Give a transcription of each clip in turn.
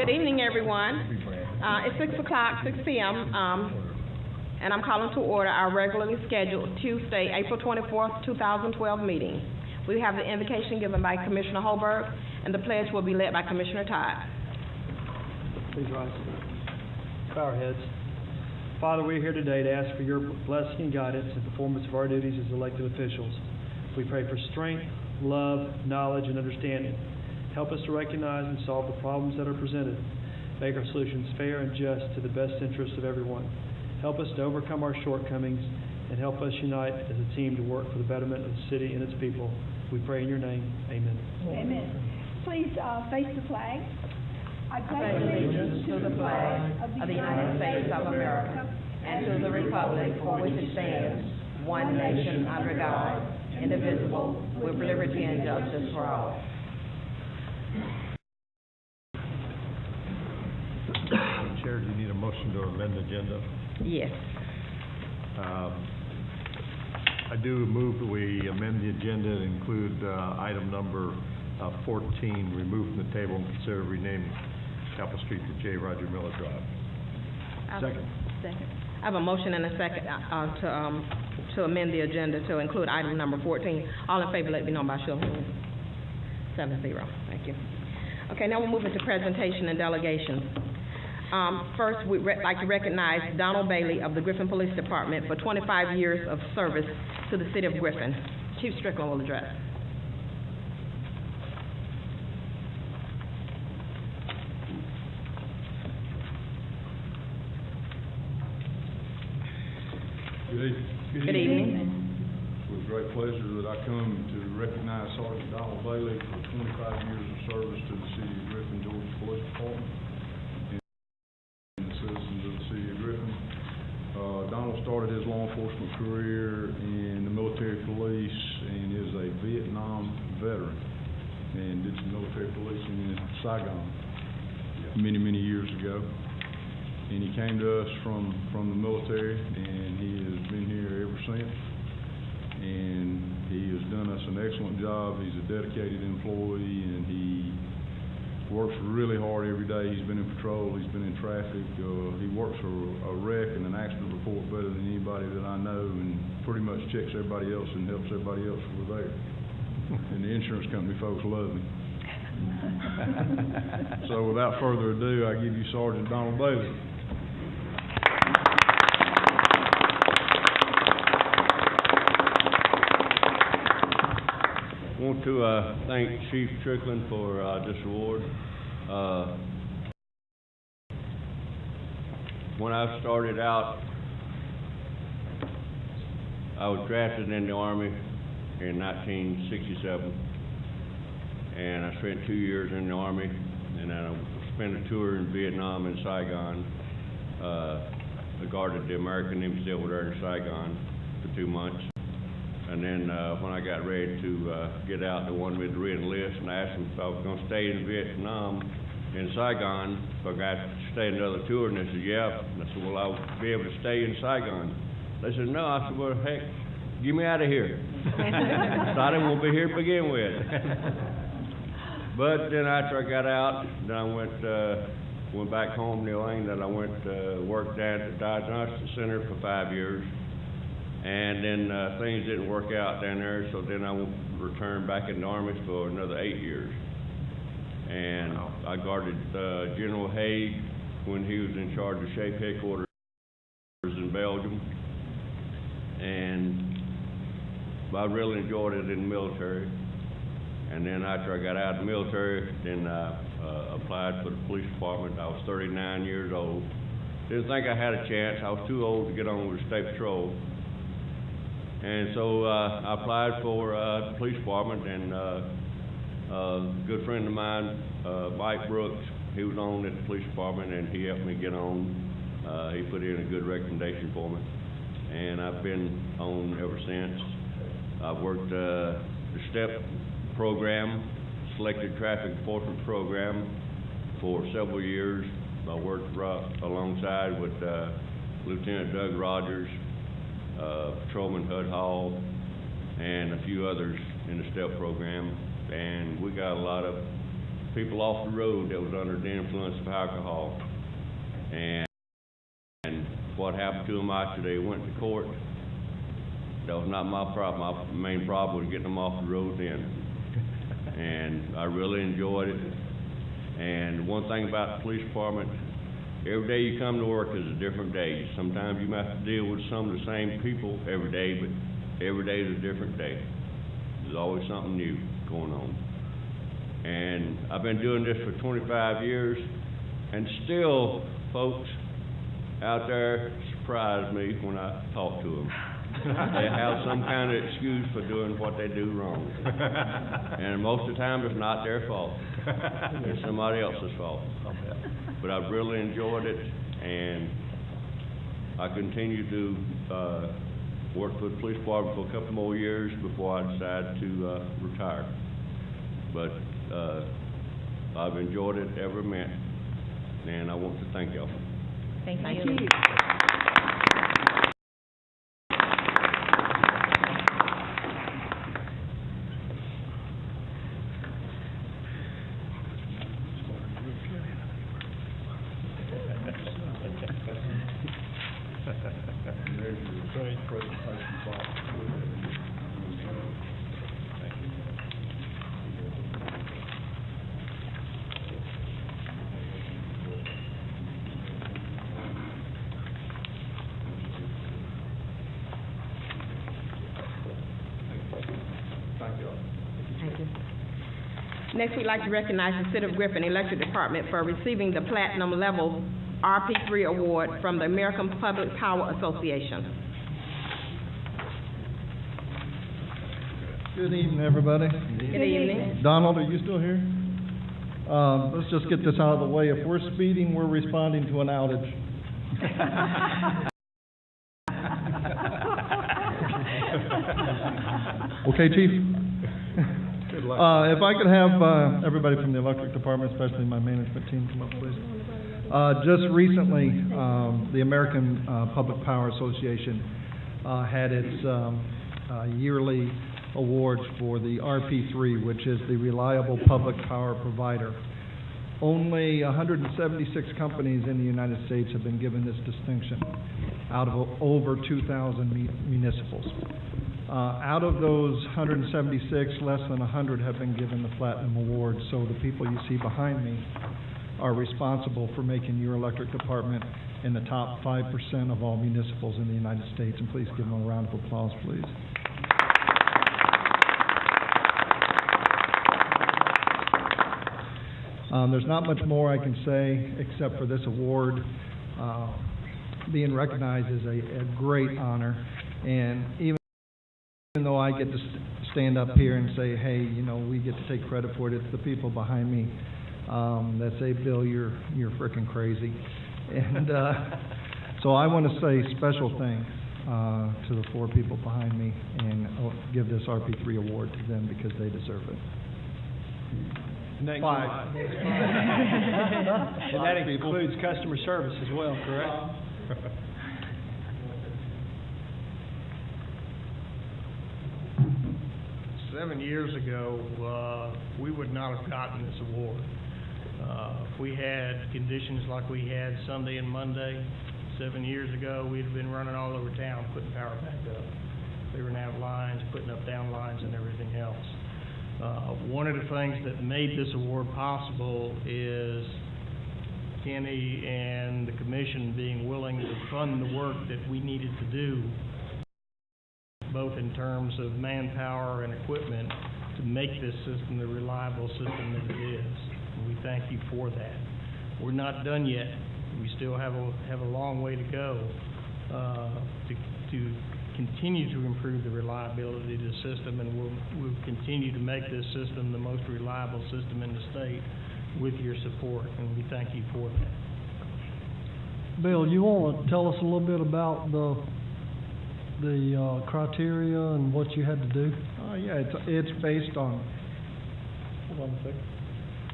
Good evening, everyone. It's 6 o'clock, 6 p.m., and I'm calling to order our regularly scheduled Tuesday, April 24th, 2012 meeting. We have the invocation given by Commissioner Holberg, and the pledge will be led by Commissioner Todd. Please rise. Bow our heads. Father, we are here today to ask for your blessing and guidance in the performance of our duties as elected officials. We pray for strength, love, knowledge, and understanding. Help us to recognize and solve the problems that are presented. Make our solutions fair and just to the best interest of everyone. Help us to overcome our shortcomings and help us unite as a team to work for the betterment of the city and its people. We pray in your name. Amen. Amen. Please face the flag. I pledge allegiance to the flag of the United States of America and to the republic for which it stands, one nation under God, indivisible, with liberty and justice for all. Chair, do you need a motion to amend the agenda? Yes. I do move that we amend the agenda to include item number 14, remove from the table and consider renaming Chapel Street to J. Roger Miller Drive. Second. I have a motion and a second to amend the agenda to include item number 14. All in favor, let me know by show of hands. 7-0. Thank you. Okay, now we'll move into presentation and delegation. First, we'd like to recognize Donald Bailey of the Griffin Police Department for 25 years of service to the city of Griffin. Chief Strickland will address. Good evening. With great pleasure that I come to recognize Sergeant Donald Bailey for 25 years of service to the city of Griffin, Georgia Police Department, and the citizens of the city of Griffin. Donald started his law enforcement career in the military police and is a Vietnam veteran and did some military policing in Saigon many, many years ago. And he came to us from the military, and he has been here ever since. And he has done us an excellent job. He's a dedicated employee, and he works really hard every day. He's been in patrol, he's been in traffic. He works for a wreck and an accident report better than anybody that I know, and pretty much checks everybody else and helps everybody else over there. And the insurance company folks love him. So without further ado, I give you Sergeant Donald Bailey. I want to thank Chief Strickland for this award. When I started out, I was drafted in the Army in 1967, and I spent 2 years in the Army, and then I spent a tour in Vietnam and Saigon. I guarded the American embassy over there in Saigon for 2 months. And then when I got ready to get out, they wanted me to re-enlist, and I asked them if I was going to stay in Vietnam, in Saigon, if I got to stay another tour, and they said, yeah. And I said, well, I'll be able to stay in Saigon. They said, no. I said, well, heck, get me out of here. So I didn't want to be here to begin with. But then after I got out, then I went back home to New England. I went to work down at the Diagnostic Center for 5 years. And then things didn't work out down there, so then I returned back in the Army for another 8 years. And I guarded General Haig when he was in charge of SHAPE headquarters in Belgium. And I really enjoyed it in the military. And then after I got out of the military, then I applied for the police department. I was 39 years old. Didn't think I had a chance. I was too old to get on with the state patrol. And so I applied for the police department, and a good friend of mine, Mike Brooks, he was on at the police department, and he helped me get on. He put in a good recommendation for me, and I've been on ever since. I've worked the STEP program, Selected Traffic Enforcement Program, for several years. I worked alongside with Lieutenant Doug Rogers, Patrolman Hud Hall, and a few others in the STEP program, and we got a lot of people off the road that was under the influence of alcohol. And what happened to them after they went to court, that was not my problem. My main problem was getting them off the road then. And I really enjoyed it. And one thing about the police department, every day you come to work is a different day. Sometimes you might have to deal with some of the same people every day, but every day is a different day. There's always something new going on. And I've been doing this for 25 years, and still, folks out there surprise me when I talk to them. They have some kind of excuse for doing what they do wrong. And most of the time, it's not their fault. It's somebody else's fault. But I've really enjoyed it, and I continue to work for the police department for a couple more years before I decide to retire. But I've enjoyed it every minute, and I want to thank y'all. Thank you. Thank you. Thank you. Next, we'd like to recognize the City of Griffin Electric Department for receiving the Platinum Level RP3 Award from the American Public Power Association. Good evening, everybody. Good evening. Donald, are you still here? Let's just get this out of the way. If we're speeding, we're responding to an outage. Okay, Chief? Good luck. If I could have everybody from the electric department, especially my management team, come up, please. Just recently, the American Public Power Association had its yearly awards for the RP3, which is the Reliable Public Power Provider. Only 176 companies in the United States have been given this distinction out of over 2,000 municipals. Out of those 176, less than 100 have been given the Platinum Award. So the people you see behind me are responsible for making your electric department in the top 5% of all municipals in the United States. And please give them a round of applause, please. There's not much more I can say except for this award being recognized is a great honor. And even though I get to stand up here and say, hey, you know, we get to take credit for it, it's the people behind me that say, Bill, you're frickin' crazy. And so I want to say special thanks to the 4 people behind me and give this RP3 award to them because they deserve it. Next 5. And that includes customer service as well, correct? 7 years ago, we would not have gotten this award. If we had conditions like we had Sunday and Monday 7 years ago, we'd have been running all over town putting power back up. Clearing out lines, putting up down lines and everything else. One of the things that made this award possible is Kenny and the commission being willing to fund the work that we needed to do, both in terms of manpower and equipment, to make this system the reliable system that it is. And we thank you for that. We're not done yet. We still have a long way to go to continue to improve the reliability of the system, and we'll continue to make this system the most reliable system in the state with your support, and we thank you for that. Bill, you want to tell us a little bit about the criteria and what you had to do? Yeah, it's based on, hold on a second.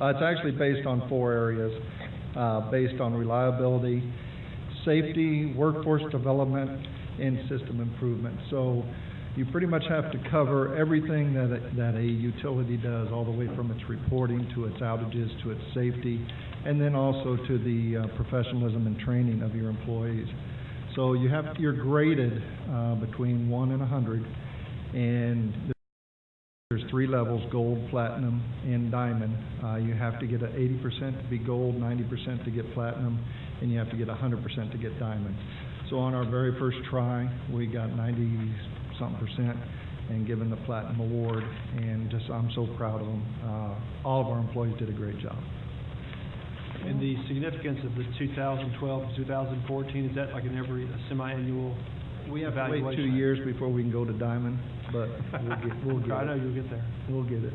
It's actually based on 4 areas, based on reliability, safety, workforce development, and system improvement. So you pretty much have to cover everything that a utility does, all the way from its reporting to its outages to its safety, and then also to the professionalism and training of your employees. So you're graded between 1 and 100, and there's 3 levels: gold, platinum, and diamond. You have to get an 80% to be gold, 90% to get platinum, and you have to get 100% to get diamond. So on our very first try, we got 90-something% and given the platinum award, and I'm so proud of them. All of our employees did a great job. And the significance of the 2012 to 2014, is that like a semi-annual We have to wait evaluation? 2 years before we can go to diamond, but we'll get I know it. you'll get there. We'll get it.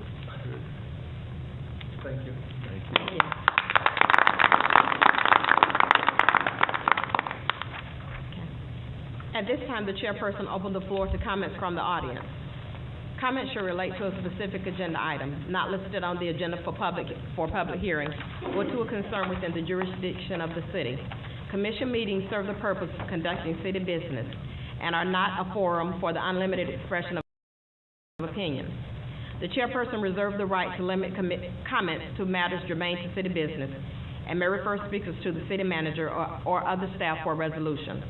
Thank you. At this time, the chairperson opened the floor to comments from the audience. Comments should relate to a specific agenda item, not listed on the agenda for public hearing, or to a concern within the jurisdiction of the city. Commission meetings serve the purpose of conducting city business and are not a forum for the unlimited expression of opinions. The chairperson reserves the right to limit comments to matters germane to city business and may refer speakers to the city manager or other staff for a resolution.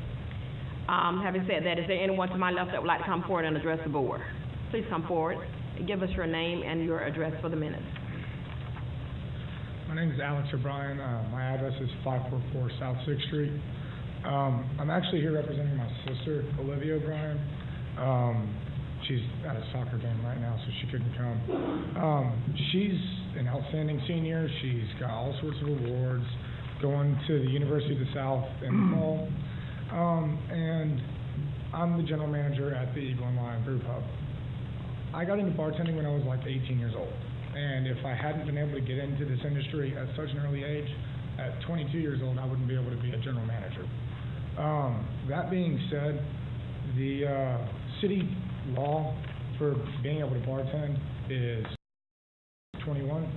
Having said that, is there anyone to my left that would like to come forward and address the board? Please come forward and give us your name and your address for the minutes. My name is Alex O'Brien. My address is 544 South 6th Street. I'm actually here representing my sister, Olivia O'Brien. She's at a soccer game right now, so she couldn't come. She's an outstanding senior. She's got all sorts of awards, going to the University of the South in the fall. And I'm the general manager at the Eagle and Lion Brew Pub. I got into bartending when I was like 18 years old. And if I hadn't been able to get into this industry at such an early age, at 22 years old, I wouldn't be able to be a general manager. That being said, the city law for being able to bartend is 21.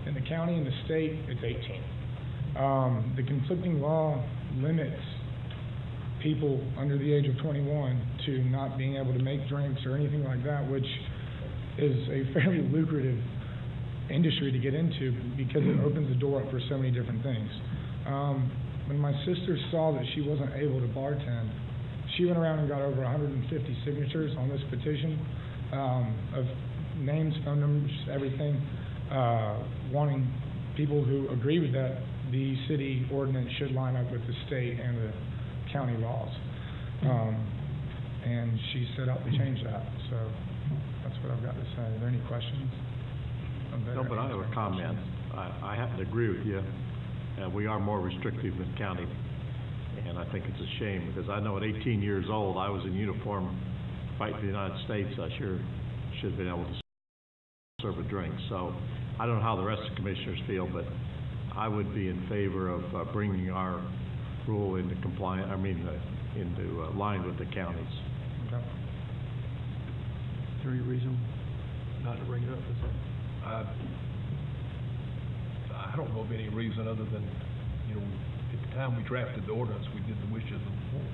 In the county and the state, it's 18. The conflicting law limits people under the age of 21 to not being able to make drinks or anything like that, which is a fairly lucrative industry to get into because it opens the door up for so many different things. When my sister saw that she wasn't able to bartend, she went around and got over 150 signatures on this petition of names, phone numbers, everything, wanting people who agree with that the city ordinance should line up with the state and the county laws. And she set out to change that. So that's what I've got to say. Are there any questions? No, but I have a comment. I happen to agree with you. We are more restrictive than county, and I think it's a shame, because I know at 18 years old, I was in uniform fighting for the United States. I sure should have been able to serve a drink. So I don't know how the rest of the commissioners feel, but I would be in favor of bringing our rule into compliance, into line with the counties. Okay. Is there any reason not to bring it up? I don't know of any reason other than, at the time we drafted the ordinance, we did the wishes of the board.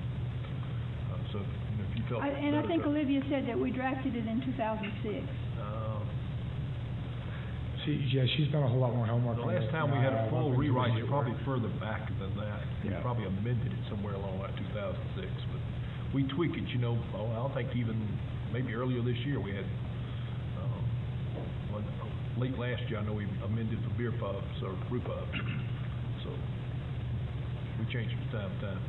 So, if you felt... And I think Olivia said that we drafted it in 2006. She's done a whole lot more homework. The last time we had a full rewrite was probably further back than that. We probably amended it somewhere along like 2006, but we tweak it, I think even maybe earlier this year we had, late last year, I know we amended for beer pubs or brew pubs. So we change it from time to time.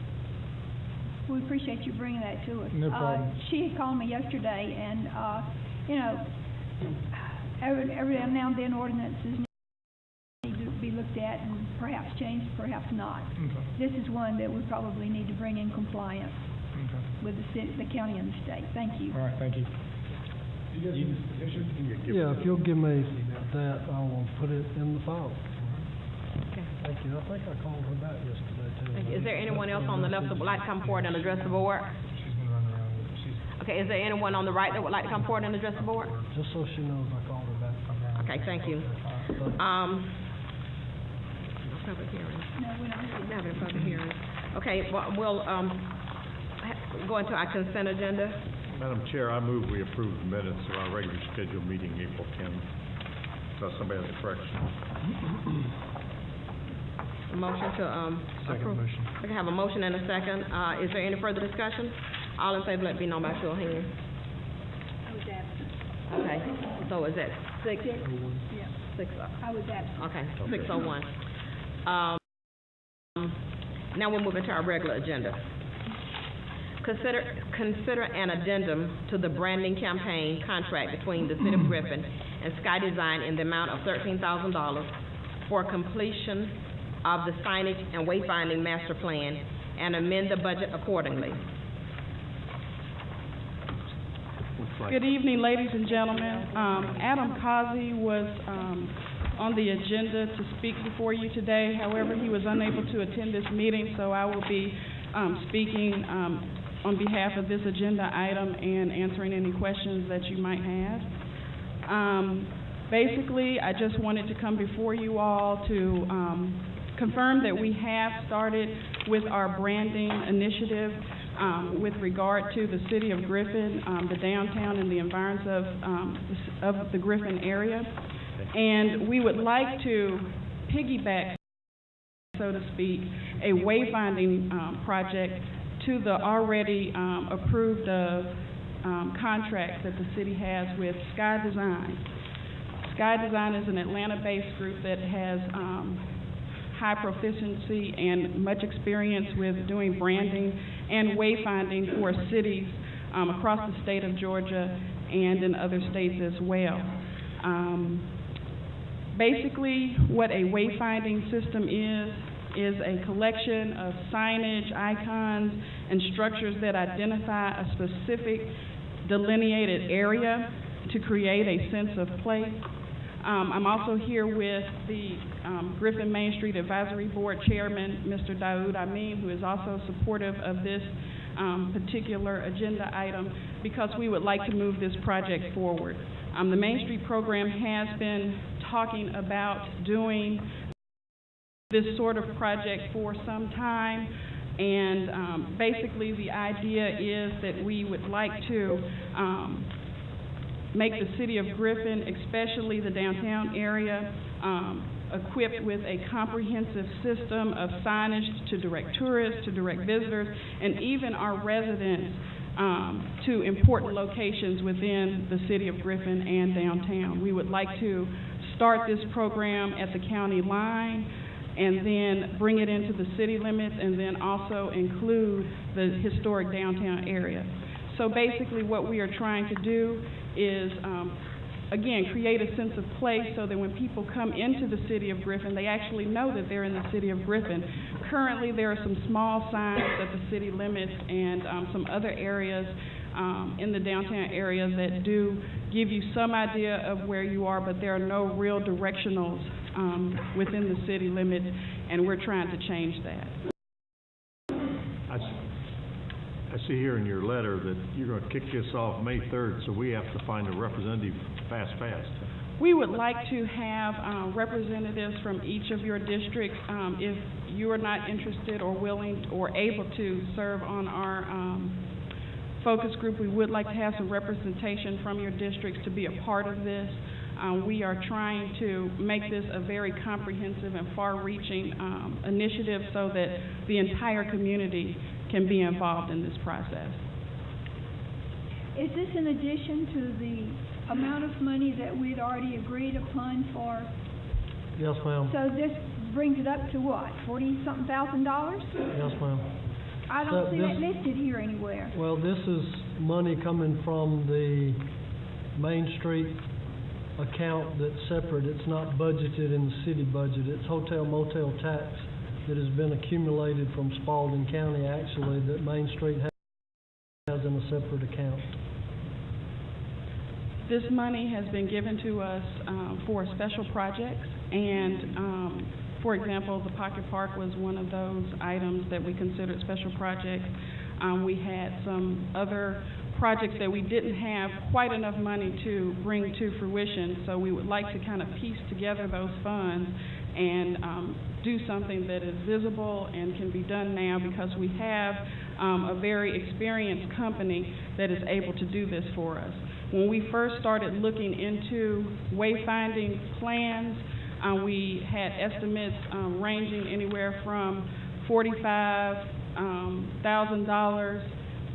We appreciate you bringing that to us. No problem. She had called me yesterday, and, every now and then ordinances need to be looked at and perhaps changed, perhaps not. Okay. This is one that we probably need to bring in compliance with the county and the state. Thank you. All right, thank you. You guys need this petition? Yeah, if you'll give me that, I will put it in the file. Okay. Thank you. I think I called her back yesterday, too. Thank you. Is there anyone else on the left that would like to come forward and address the board? She's been running around with it. Okay, is there anyone on the right that would like to come forward and address the board? Just so she knows I called her back. Okay, thank you. Public hearing. No, we're not. We're not having a public hearing. Okay, well, we'll, go into our consent agenda. Madam Chair, I move we approve the minutes of our regular scheduled meeting, April 10th. So somebody has a correction. A motion to, approve. motion. I have a motion and a second. Is there any further discussion? All in favor, let it be known by show of hands. I was absent. Okay, so is that six? Yeah, 6, I was absent. okay, 6:01. Now we're moving to our regular agenda. Consider an addendum to the branding campaign contract between the City of Griffin and Sky Design in the amount of $13,000 for completion of the signage and wayfinding master plan and amend the budget accordingly. Good evening, ladies and gentlemen. Adam Kazi was on the agenda to speak before you today. However, he was unable to attend this meeting, so I will be speaking on behalf of this agenda item and answering any questions that you might have. Basically, I just wanted to come before you all to confirm that we have started with our branding initiative with regard to the City of Griffin, the downtown and the environs of the Griffin area. And we would like to piggyback, so to speak, a wayfinding project to the already approved contract that the city has with Sky Design. Sky Design is an Atlanta-based group that has high proficiency and much experience with doing branding and wayfinding for cities across the state of Georgia and in other states as well. Basically, what a wayfinding system is a collection of signage, icons, and structures that identify a specific delineated area to create a sense of place. I'm also here with the Griffin Main Street Advisory Board Chairman, Mr. Daoud Amin, who is also supportive of this particular agenda item because we would like to move this project forward. The Main Street program has been talking about doing this sort of project for some time, and basically the idea is that we would like to make the City of Griffin, especially the downtown area, equipped with a comprehensive system of signage to direct tourists, to direct visitors, and even our residents to important locations within the City of Griffin and downtown. We would like to start this program at the county line and then bring it into the city limits and then also include the historic downtown area. So basically what we are trying to do is, again, create a sense of place so that when people come into the City of Griffin, they actually know that they're in the City of Griffin. Currently, there are some small signs at the city limits and some other areas in the downtown area that do give you some idea of where you are, but there are no real directionals within the city limits, and we're trying to change that. I see here in your letter that you're going to kick this off May 3rd, so we have to find a representative fast. We would like to have representatives from each of your districts. If you are not interested or willing or able to serve on our focus group, we would like to have some representation from your districts to be a part of this. We are trying to make this a very comprehensive and far-reaching initiative so that the entire community can be involved in this process. Is this in addition to the amount of money that we'd already agreed upon for? Yes, ma'am. So this brings it up to what, $40-something thousand? Yes, ma'am. I don't see that listed here anywhere. Well, this is money coming from the Main Street account that's separate. It's not budgeted in the city budget. It's hotel motel tax that has been accumulated from Spalding County, actually, that Main Street has in a separate account. This money has been given to us for special projects, and for example, the Pocket Park was one of those items that we considered special projects. We had some other projects that we didn't have quite enough money to bring to fruition, so we would like to kind of piece together those funds and do something that is visible and can be done now, because we have a very experienced company that is able to do this for us. When we first started looking into wayfinding plans, we had estimates ranging anywhere from $45,000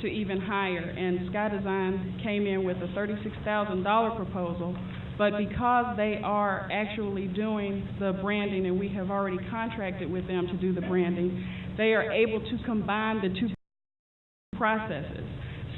to even higher, and Sky Design came in with a $36,000 proposal. But because they are actually doing the branding, and we have already contracted with them to do the branding, they are able to combine the two processes.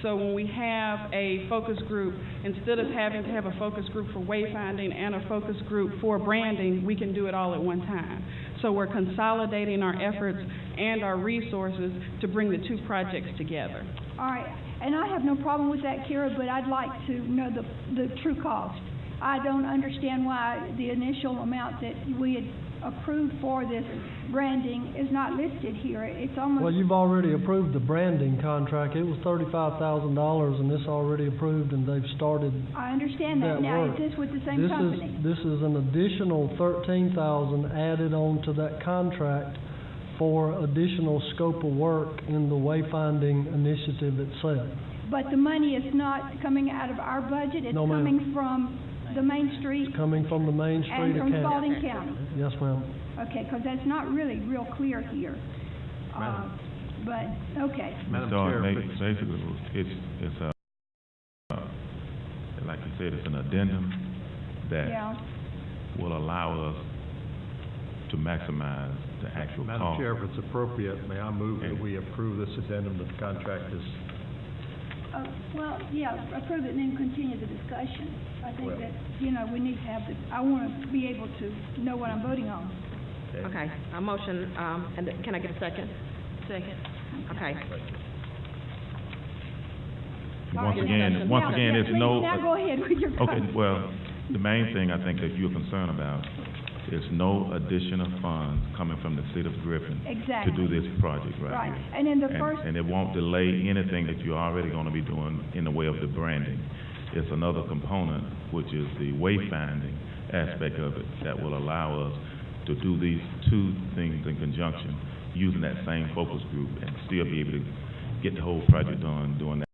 So when we have a focus group, instead of having to have a focus group for wayfinding and a focus group for branding, we can do it all at one time. So we're consolidating our efforts and our resources to bring the two projects together. All right, and I have no problem with that, Kira, but I'd like to know the true cost. I don't understand why the initial amount that we had approved for this branding is not listed here. It's almost... Well, you've already approved the branding contract. It was $35,000, and this already approved, and they've started. I understand that. Now, is this with the same company? This is an additional $13,000 added on to that contract for additional scope of work in the wayfinding initiative itself. But the money is not coming out of our budget. It's coming from the Main Street. It's coming from the Main Street account. And from Spalding County. Yes, ma'am. Okay, because that's not really real clear here. But okay. Madam So Chair, basically, it's like you said, it's an addendum that will allow us to maximize the actual cost. Madam Chair, if it's appropriate, may I move that we approve this addendum to the contract as... Well, yeah, approve it and then continue the discussion. I think that, we need to have I want to be able to know what I'm voting on. Okay, a motion, and can I get a second? Second. Okay. Once again, it's no... Now go ahead with your comment. Okay, well, the main thing I think that you're concerned about is no additional funds coming from the city of Griffin to do this project right here. And then and it won't delay anything that you're already going to be doing in the way of the branding. It's another component, which is the wayfinding aspect of it, that will allow us to do these two things in conjunction, using that same focus group, and still be able to get the whole project done during that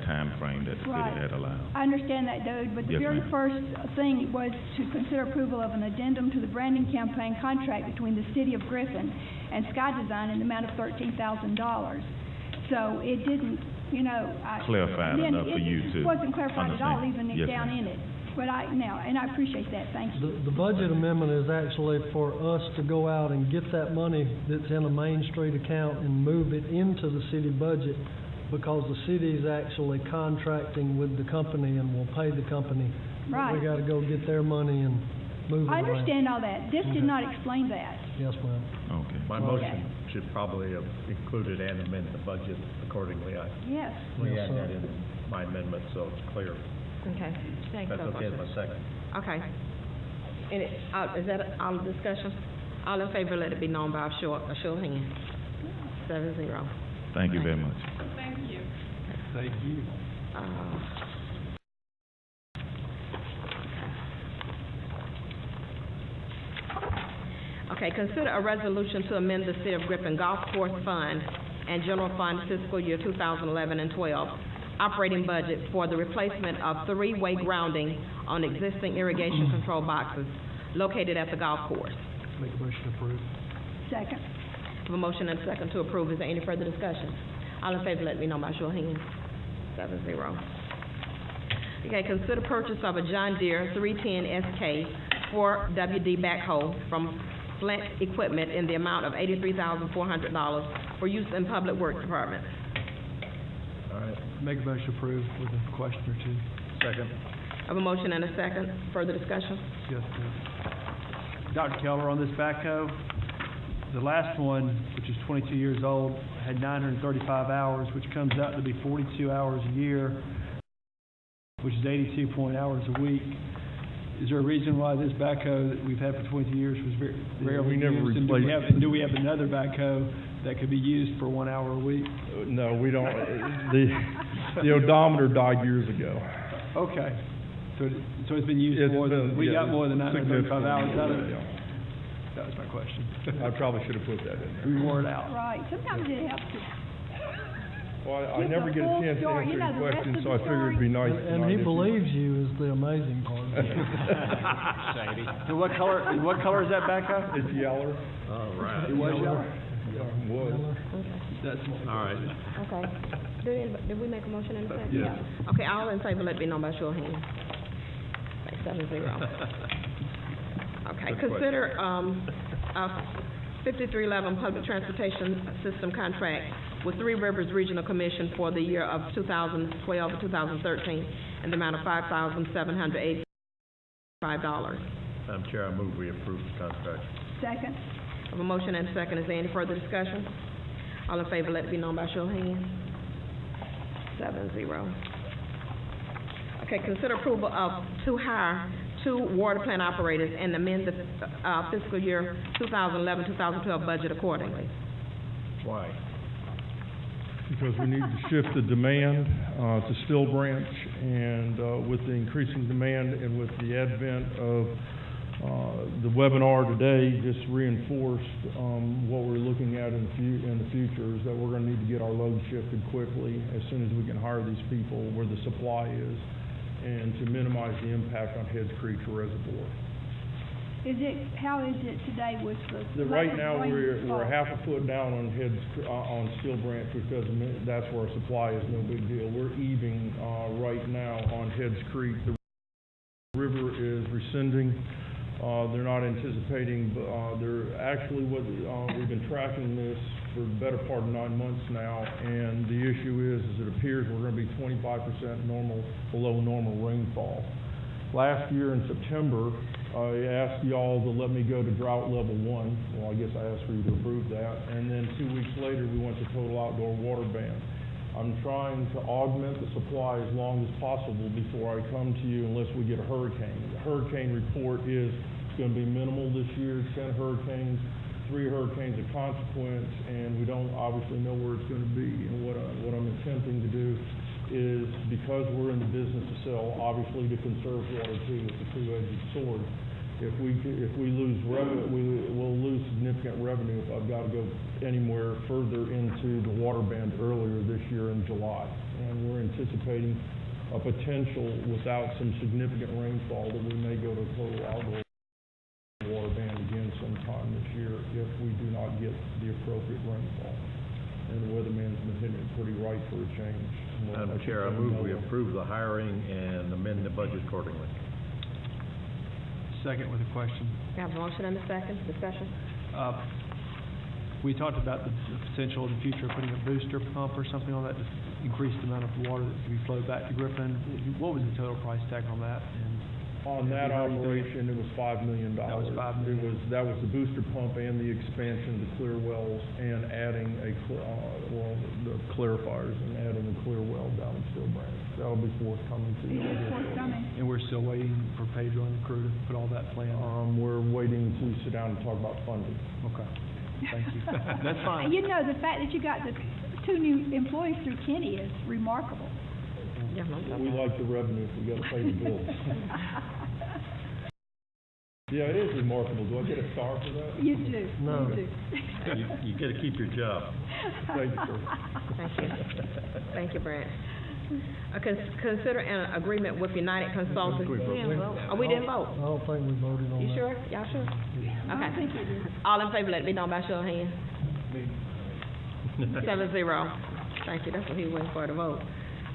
time frame that the city had allowed. I understand that, Doug, but the very first thing was to consider approval of an addendum to the branding campaign contract between the city of Griffin and Sky Design in the amount of $13,000. So it didn't, clarified enough for you to it wasn't clarified at all, even down in it. But I appreciate that. Thank you. The budget amendment is actually for us to go out and get that money that's in a Main Street account and move it into the city budget, because the city is actually contracting with the company and will pay the company. Right. We got to go get their money and move it I around. understand all that. This did not explain that. Yes, ma'am. Okay. My motion should probably have included and amend the budget accordingly. Yes. We add that in my amendment, so it's clear. Okay, thanks. That's okay with my second. Okay. Is that all the discussion? All in favor, let it be known by a show of hand. 7-0. Thank you very much. Thank you. Thank you. Okay, consider a resolution to amend the City of Griffin Golf Course Fund and General Fund fiscal year 2011 and 12 operating budget for the replacement of three-way grounding on existing irrigation control boxes located at the golf course. Make a motion to approve. Second. I have a motion and a second to approve. Is there any further discussion? All in favor, let me know by show of hands. 7-0. Okay, consider purchase of a John Deere 310 SK 4WD backhoe from Flint Equipment in the amount of $83,400 for use in Public Works Department. All right, make a motion to approve with a question or two. Second. I have a motion and a second. Further discussion? Yes, please. Dr. Keller, on this backhoe, the last one, which is 22 years old, had 935 hours, which comes out to be 42 hours a year, which is 82 hours a week. Is there a reason why this backhoe that we've had for 22 years was rarely used? And do we have another backhoe that could be used for 1 hour a week? No, we don't. The odometer died years ago. Okay. So it's been used more than 935 hours out of it? That was my question. I probably should have put that in there. We wore it out. Right, sometimes it helps to Well, I give never the get a full chance to story. answer You know, your the rest question, of so the I figured it'd be nice And tonight he if you- believes you is the amazing part. And what color is that backhoe? It's yeller. All right. It was yellow? Yeah, it was. That's, All right. Okay. Did we make a motion in a second? Yes. Yeah. Okay, all in favor, let me know by show of hands. Okay, 7-0. Okay, Good consider, 5311 Public Transportation System Contract with Three Rivers Regional Commission for the year of 2012 and 2013 in the amount of $5,785. Madam Chair, I move we approve the contract. second. I have a motion and a second. Is there any further discussion? All in favor, let it be known by show of hands. 7-0. Okay, consider approval to hire 2 water plant operators and amend the fiscal year 2011-2012 budget accordingly. Why? Because we need to shift the demand to Still Branch, and with the increasing demand and with the advent of the webinar today, just reinforced what we're looking at in the future is that we're going to need to get our load shifted quickly as soon as we can hire these people where the supply is, and to minimize the impact on Heads Creek Reservoir. How is it today with the? Right now, we're rainfall? half a foot down on on Steel Branch, which doesn't mean, that's where our supply is no big deal. We're even right now on Heads Creek. The river is rescinding. They're not anticipating, they're actually we've been tracking this for the better part of 9 months now, and the issue is it appears we're going to be 25% below normal rainfall. Last year in September, I asked y'all to let me go to drought level 1. Well, I guess I asked for you to approve that. And then 2 weeks later, we went to total outdoor water ban. I'm trying to augment the supply as long as possible before I come to you unless we get a hurricane. The hurricane report is going to be minimal this year, 10 hurricanes, 3 hurricanes of consequence, and we don't obviously know where it's going to be. And what I'm attempting to do is, because we're in the business to sell, obviously to conserve water too, it's a two-edged sword. If we lose revenue, we'll lose significant revenue if I've got to go anywhere further into the water band earlier this year in July. And we're anticipating a potential, without some significant rainfall, that we may go to total outdoor water band again sometime this year if we do not get the appropriate rainfall. And the weatherman's been hitting it pretty right for a change. Madam Chair, I move we approve the hiring and amend the budget accordingly. Second with a question. We have a motion and a second. Discussion? We talked about the potential in the future of putting a booster pump or something on that to increase the amount of water that can be flowed back to Griffin. What was the total price tag on that? And on that operation, it was $5 million. That was $5 million. That was the booster pump and the expansion of the clear wells and adding the clarifiers and adding a clear well down in Still Branch. That'll be forthcoming to you. And we're still waiting for Pedro and the crew to put all that plan. We're waiting to sit down and talk about funding. Okay. Thank you. That's fine. You know, the fact that you got the 2 new employees through Kenny is remarkable. Yeah, We like the revenue if we got to pay the bills. Yeah, it is remarkable. Do I get a star for that? You do. No. You do. You get to keep your job. Thank you, sir. Thank you. Thank you, Brent. Consider an agreement with United Consultants. We didn't vote. I don't think we voted on that. You sure? Y'all sure? Okay. All in favor, let it be known by show of hands. 7-0. Thank you. That's what he was waiting for, to vote.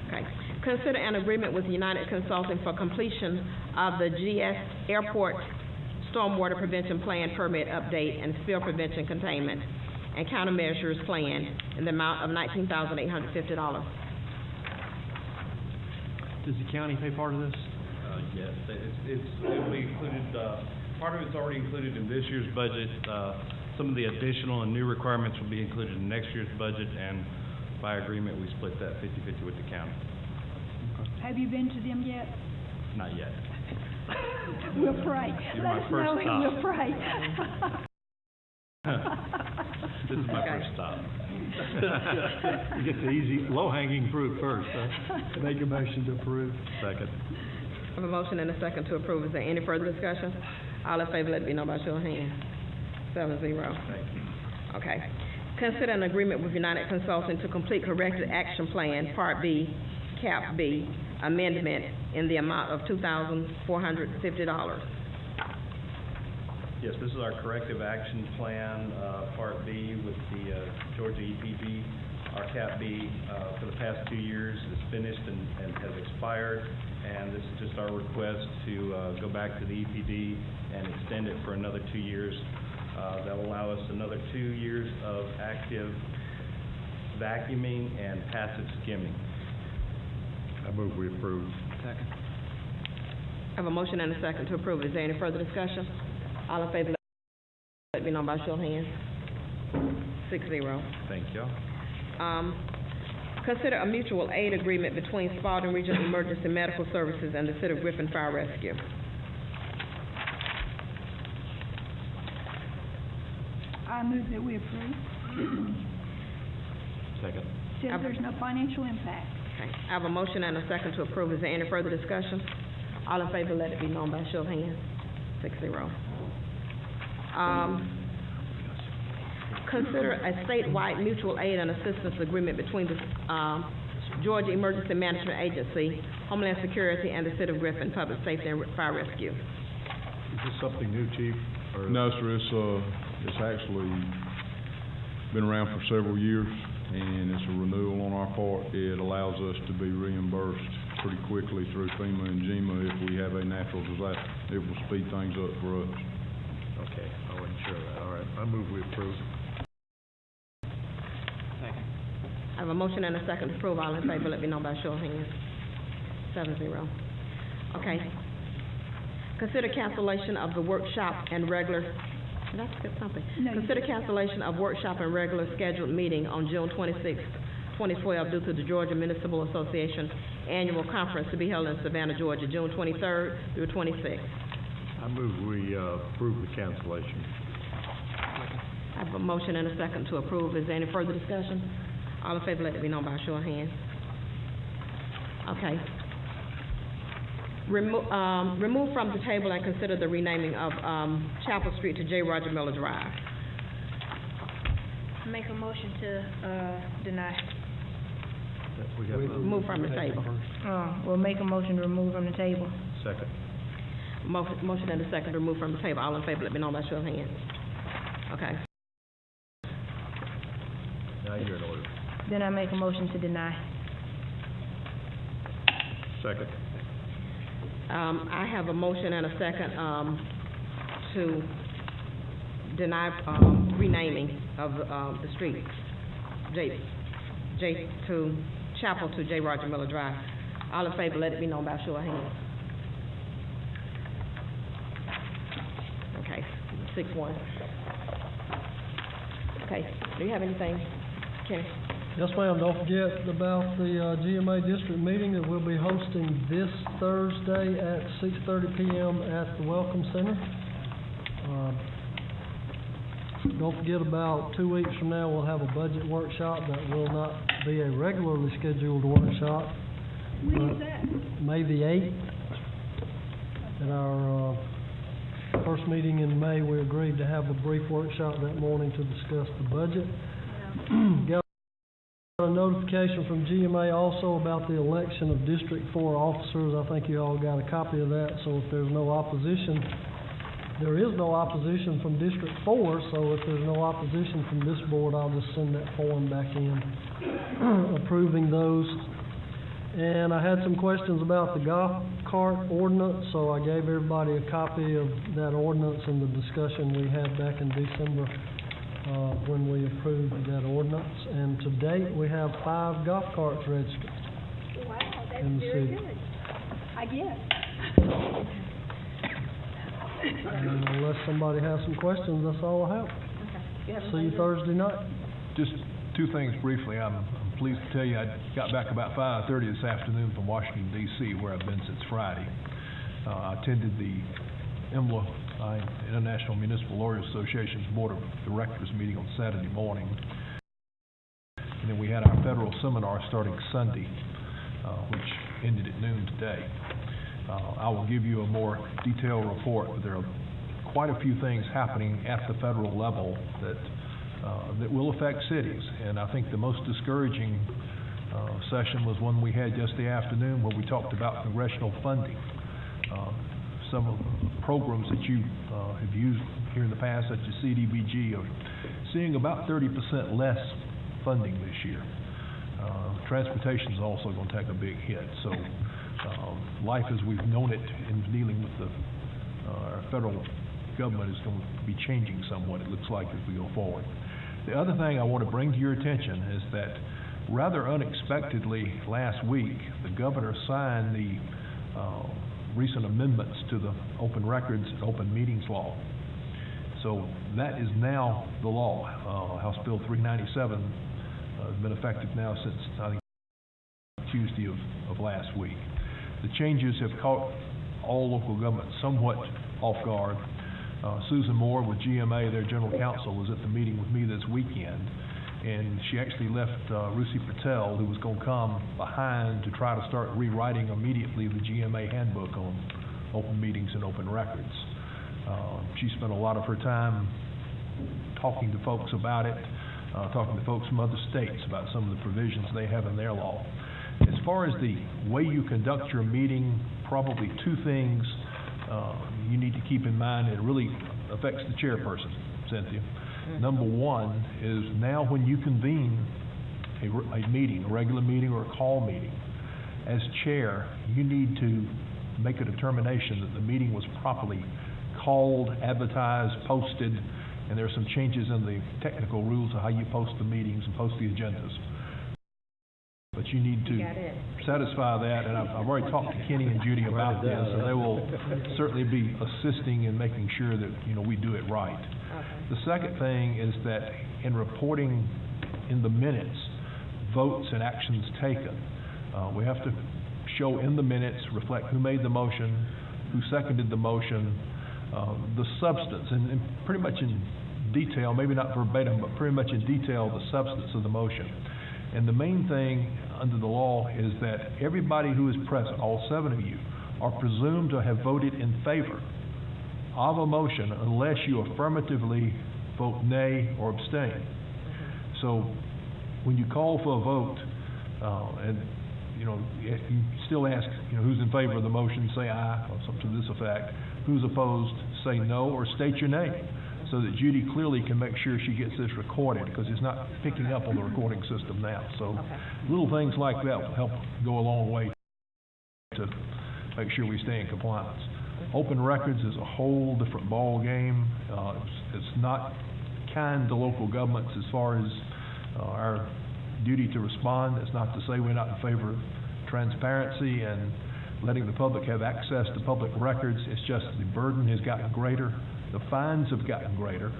Okay. Consider an agreement with United Consulting for completion of the GS Airport Stormwater Prevention Plan Permit Update and Spill Prevention Containment and Countermeasures Plan in the amount of $19,850. Does the county pay part of this? Yes, it'll be included, part of it's already included in this year's budget. Some of the additional and new requirements will be included in next year's budget, and by agreement, we split that 50-50 with the county. Have you been to them yet? Not yet. We'll pray. You're Let my us first know and stop. we'll pray. This is my first stop. You get the easy, low-hanging fruit first, huh? Make a motion to approve. Second. I have a motion and a second to approve. Is there any further discussion? All in favor, let it be known by show of hands. 7-0. Thank you. Okay. Consider an agreement with United Consulting to complete corrective action plan, Part B, Cap B, amendment in the amount of $2,450. Yes, this is our corrective action plan, Part B with the Georgia EPD. Our Cap B for the past 2 years is finished and has expired, and this is just our request to go back to the EPD and extend it for another 2 years. That will allow us another 2 years of active vacuuming and passive skimming. I move we approve. Second. I have a motion and a second to approve. Is there any further discussion? All in favor, let me know by show of hands. 6-0. Thank you. Consider a mutual aid agreement between Spalding Regional Emergency Medical Services and the City of Griffin Fire Rescue. I move that we approve. Second. Says there's no financial impact. Okay. I have a motion and a second to approve. Is there any further discussion? All in favor, let it be known by show of hands. 6-0. Consider a statewide mutual aid and assistance agreement between the Georgia Emergency Management Agency, Homeland Security, and the City of Griffin Public Safety and Fire Rescue. Is this something new, Chief? Or No, sir, it's actually been around for several years, and it's a renewal on our part. It allows us to be reimbursed pretty quickly through FEMA and GEMA if we have a natural disaster. It will speed things up for us. Okay, I wasn't sure of that. All right, I move we approve. I have a motion and a second to approve. All in favor, let me know by show of hands. 7-0. Okay. Consider cancellation of the workshop and regular, did I skip something? No, you Consider did. cancellation of workshop and regular scheduled meeting on June 26, 2012 due to the Georgia Municipal Association Annual Conference to be held in Savannah, Georgia, June 23rd through 26th. I move we approve the cancellation. I have a motion and a second to approve. Is there any further discussion? All in favor, let it be known by a show of hands. Okay. Remove from the table and consider the renaming of Chapel Street to J. Roger Miller Drive. Make a motion to deny. We got Remove from the table. We'll make a motion to remove from the table. second. Motion and a second to remove from the table. All in favor, let me know by show of hands. Okay. Now you're in order. Then I make a motion to deny. Second. I have a motion and a second to deny renaming of the street, to Chapel to J. Roger Miller Drive. All in favor, let it be known by show of hands. Okay, 6-1. Okay, do you have anything, Kenny? Yes, ma'am. Don't forget about the GMA district meeting that we'll be hosting this Thursday at 6:30 p.m. at the Welcome Center. Don't forget about 2 weeks from now, we'll have a budget workshop that will not be a regularly scheduled workshop. When is that? May the 8th. At our first meeting in May, we agreed to have a brief workshop that morning to discuss the budget. Got a notification from GMA also about the election of District 4 officers. I think you all got a copy of that, so if there's no opposition, there is no opposition from District 4, so if there's no opposition from this board, I'll just send that form back in approving those. And I had some questions about the golf cart ordinance, so I gave everybody a copy of that ordinance and the discussion we had back in December when we approved that ordinance. And to date, we have 5 golf carts registered. Wow, that's in the very city. good. I guess. And unless somebody has some questions, that's all I have. See you Thursday night. Just 2 things briefly. I'm pleased to tell you I got back about 5:30 this afternoon from Washington, D.C., where I've been since Friday. I attended the IMLA, International Municipal Lawyers Association's Board of Directors meeting on Saturday morning. And then we had our federal seminar starting Sunday, which ended at noon today. I will give you a more detailed report, but there are quite a few things happening at the federal level that will affect cities. And I think the most discouraging session was one we had yesterday afternoon where we talked about congressional funding. Some of the programs that you have used here in the past, such as CDBG, are seeing about 30% less funding this year. Transportation is also going to take a big hit. So life as we've known it in dealing with our federal government is going to be changing somewhat, it looks like, as we go forward. The other thing I want to bring to your attention is that rather unexpectedly last week, the governor signed the recent amendments to the Open Records and Open Meetings Law. So that is now the law. House Bill 397 has been effective now since, I think, Tuesday of last week. The changes have caught all local governments somewhat off guard. Susan Moore with GMA, their general counsel, was at the meeting with me this weekend, and she actually left Rusi Patel, who was going to come behind to try to start rewriting immediately the GMA handbook on open meetings and open records. She spent a lot of her time talking to folks about it, talking to folks from other states about some of the provisions they have in their law. As far as the way you conduct your meeting, probably two things you need to keep in mind. It really affects the chairperson, Cynthia. Number one is now when you convene a meeting, a regular meeting or a call meeting, as chair, you need to make a determination that the meeting was properly called, advertised, posted, and there are some changes in the technical rules of how you post the meetings and post the agendas. But you need to satisfy that, and I've already talked to Kenny and Judy about this, and they will certainly be assisting in making sure that, we do it right. Okay. The second thing is that in reporting in the minutes votes and actions taken, we have to show in the minutes, reflect who made the motion, who seconded the motion, the substance, and pretty much in detail, maybe not verbatim, but pretty much in detail, the substance of the motion. And the main thing under the law is that everybody who is present, all 7 of you, are presumed to have voted in favor of a motion unless you affirmatively vote nay or abstain. So when you call for a vote, and you still ask, who's in favor of the motion, say aye, or something to this effect. Who's opposed, say no, or state your name, so that Judy clearly can make sure she gets this recorded, because it's not picking up on the recording system now. So little things like that will help go a long way to make sure we stay in compliance. Open records is a whole different ball game. It's not kind to local governments as far as our duty to respond. It's not to say we're not in favor of transparency and letting the public have access to public records. It's just the burden has gotten greater, the fines have gotten greater,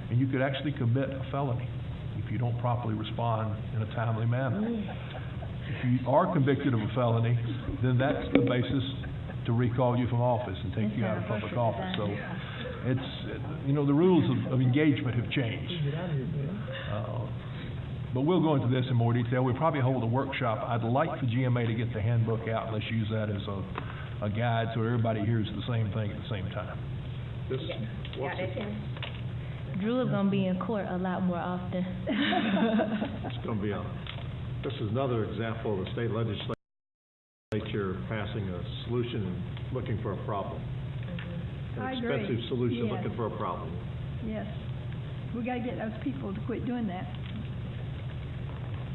and you could actually commit a felony if you don't properly respond in a timely manner. If you are convicted of a felony, then that's the basis to recall you from office and take you out of public office. So it's, the rules of engagement have changed. But we'll go into this in more detail. We'll probably hold a workshop. I'd like the GMA to get the handbook out, and let's use that as a guide so everybody hears the same thing at the same time. Drew is going to be in court a lot more often. It's going to be this is another example of the state legislature passing a solution and looking for a problem. An expensive solution looking for a problem. Yes. We got to get those people to quit doing that.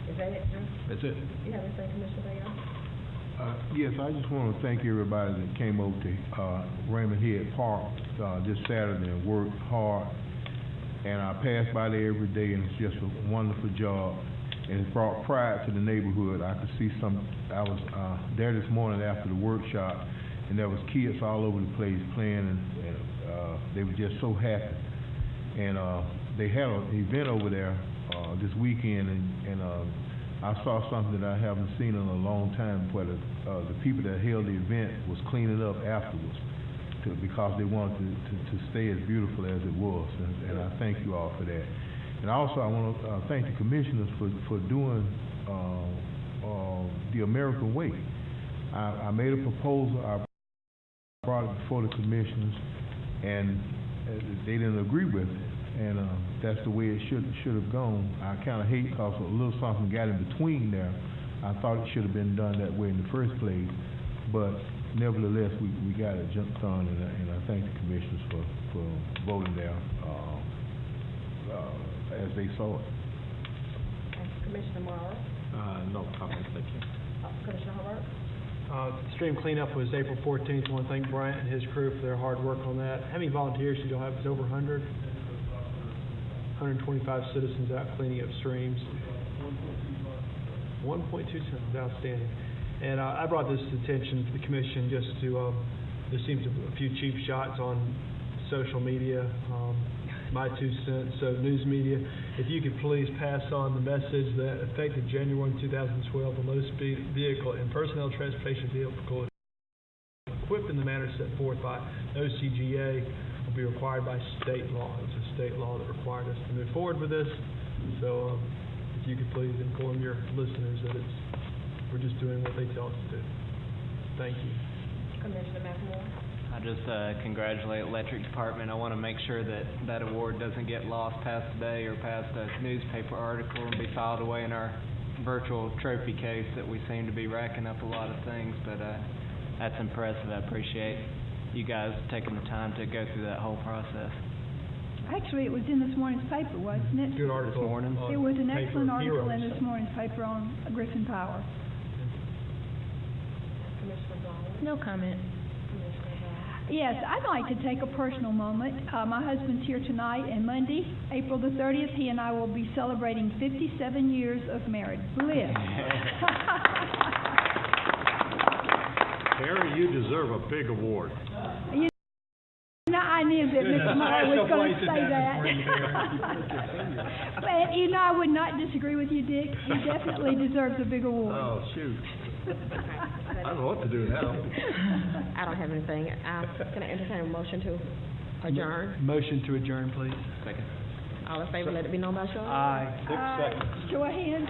Is that it, Drew? That's it. You have anything, Commissioner Bayon? Yes, I just want to thank everybody that came over to Raymond Head Park this Saturday and worked hard. And I pass by there every day, and it's just a wonderful job. And it's brought pride to the neighborhood. I could see I was there this morning after the workshop, and there was kids all over the place playing, and they were just so happy. And they had an event over there this weekend, and I saw something that I haven't seen in a long time, where the people that held the event was cleaning up afterwards because they wanted to stay as beautiful as it was, and I thank you all for that. And also I want to thank the commissioners for doing the American way. I made a proposal, I brought it before the commissioners, and they didn't agree with it, and that's the way it should have gone. I kind of hate because a little something got in between there. I thought it should have been done that way in the first place, but nevertheless, we got it jumped on, and I thank the commissioners for voting there as they saw it. Commissioner Morrow? No comment, thank you. Commissioner Hobart? Stream cleanup was April 14th. I want to thank Bryant and his crew for their hard work on that. How many volunteers did you have? It's over 100? 125 citizens out cleaning up streams. 1.2 cents, outstanding. And I brought this to attention to the commission just to, there seems a few cheap shots on social media, my 2 cents, so news media. If you could please pass on the message that effective January 2012, a low-speed vehicle and personnel transportation vehicle equipped in the manner set forth by OCGA will be required by state law. It's a state law that required us to move forward with this. So if you could please inform your listeners that we're just doing what they tell us to do. Thank you. Commissioner McMorro? I just congratulate Electric Department. I want to make sure that that award doesn't get lost past today or past a newspaper article and be filed away in our virtual trophy case that we seem to be racking up a lot of things, but that's impressive. I appreciate you guys taking the time to go through that whole process. Actually, it was in this morning's paper, wasn't it? Good article. This morning? It was an Paper excellent article in Heroes. this morning's paper on Griffin Power. Commissioner Brown? No comment. Commissioner Brown? Yes, I'd like to take a personal moment. My husband's here tonight, and Monday, April the 30th, he and I will be celebrating 57 years of marriage bliss. Harry, you deserve a big award. I knew that Mr. Meyer was going to say that. But, I would not disagree with you, Dick. He definitely deserves a big award. Oh, shoot. I don't know what to do now. I don't have anything. Can I entertain a motion to adjourn? Motion to adjourn, please. Second. All in favor, let it be known by show of hands. Aye. 6 seconds. Show of hands.